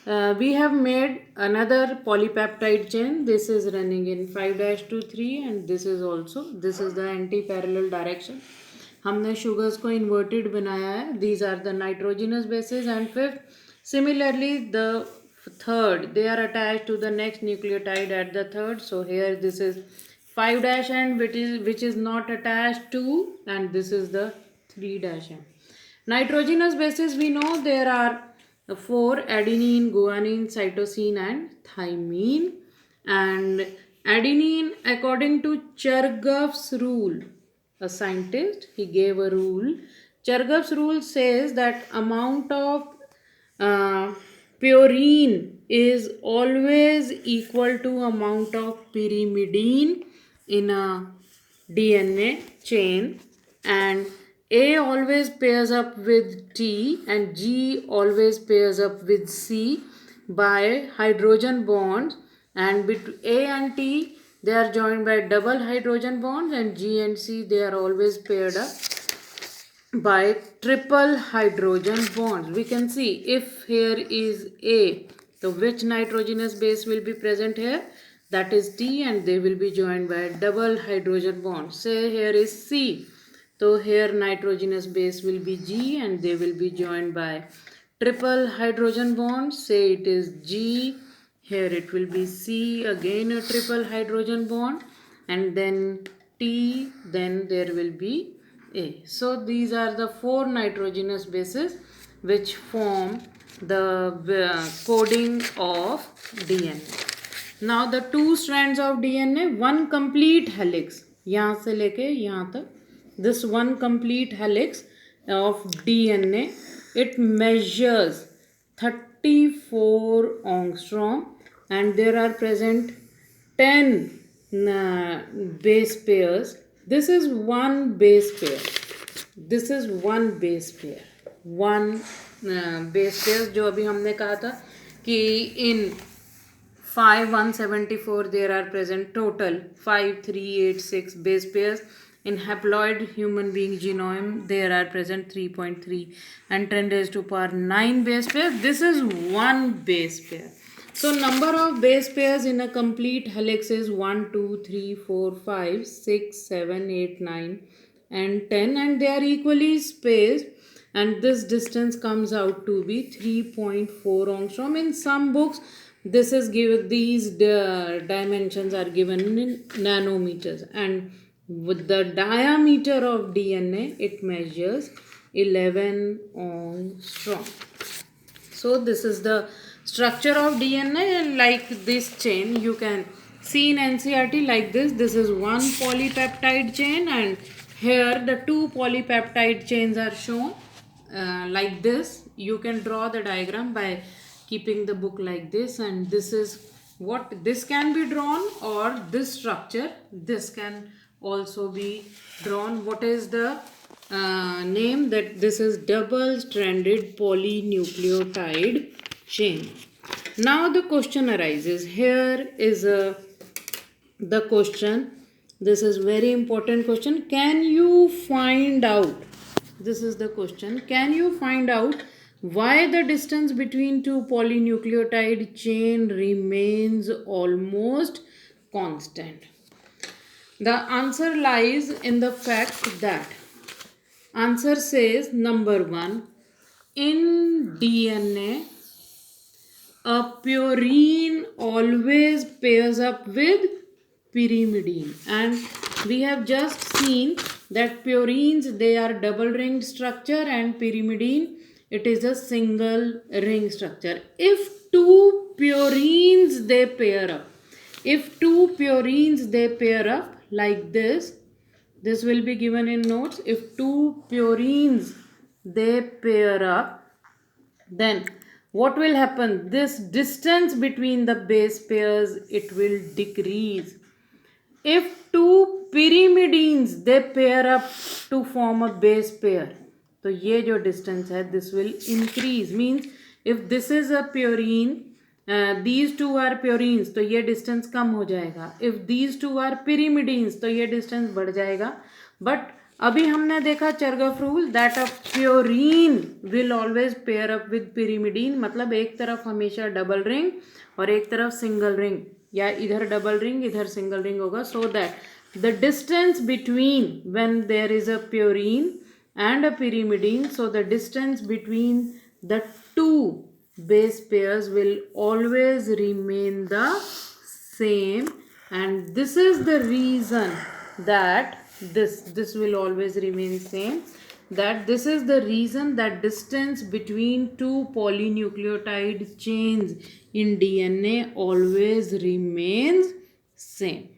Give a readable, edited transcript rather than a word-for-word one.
We have made another polypeptide chain. This is running in 5-3 and this is the anti-parallel direction. हमने sugars को inverted बनाया है. These are the nitrogenous bases and fifth. Similarly, the third, they are attached to the next nucleotide at the third. So here this is 5' end which is not attached to, and this is the 3' end. Nitrogenous bases, we know there are four: adenine, guanine, cytosine, and thymine. And adenine, according to Chargaff's rule, a scientist, he gave a rule. Chargaff's rule says that amount of uh, purine is always equal to amount of pyrimidine in a DNA chain, and A always pairs up with T and G always pairs up with C by hydrogen bonds, and between A and T they are joined by double hydrogen bonds, and G and C they are always paired up by triple hydrogen bonds. We can see if here is A, so which nitrogenous base will be present here? That is T, and they will be joined by double hydrogen bonds. Say here is C, so here nitrogenous base will be G and they will be joined by triple hydrogen bonds. Say it is G, here it will be C, again a triple hydrogen bond, and then T, then there will be A. So these are the four nitrogenous bases which form the coding of DNA. Now the two strands of DNA, one complete helix, यहाँ से लेके यहाँ तक, this one complete helix of DNA, it measures 34 angstrom, and there are present 10 base pairs. This is one base pair. This is one base pair. One base pair जो अभी हमने कहा था कि in 174 there are present total 5386 base pairs. In haploid human being genome there are present 3.3 and 10 raised to power 9 base pairs. This is one base pair. So number of base pairs in a complete helix is 1, 2, 3, 4, 5, 6, 7, 8, 9 and 10, and they are equally spaced, and this distance comes out to be 3.4 angstrom. In some books this is given, these dimensions are given in nanometers, and with the diameter of DNA it measures 11 angstrom. So this is the structure of DNA, and like this chain you can see in NCERT like this. This is one polypeptide chain, and here the two polypeptide chains are shown like this. You can draw the diagram by keeping the book like this, and this is what this can be drawn, or this structure this can also be drawn. What is the name? That this is double stranded polynucleotide chain. Now the question arises. Here is the question. This is very important question. Can you find out? This is the question. Can you find out why the distance between two polynucleotide chain remains almost constant? The answer lies in the fact that answer says number 1, in DNA a purine always pairs up with pyrimidine, and we have just seen that purines, they are double ringed structure, and pyrimidine, it is a single ring structure. If two purines they pair up, if two purines they pair up like this will be given in notes. If two purines they pair up, then what will happen? This distance between the base pairs, it will decrease. If two pyrimidines they pair up to form a base pair, तो ये जो distance है this will increase. Means if this is a purine, these two are purines, तो ये distance कम हो जाएगा. If these two are pyrimidines, तो ये distance बढ़ जाएगा. But अभी हमने देखा Chargaff rule that a purine will always pair up with pyrimidine, मतलब एक तरफ हमेशा डबल रिंग और एक तरफ सिंगल रिंग, या इधर डबल रिंग इधर सिंगल रिंग होगा, so that the distance between when there is a purine and a pyrimidine, so the distance between the two base pairs will always remain the same, and this is the reason that this will always remain same, that this is the reason that distance between two polynucleotide chains in DNA always remains same.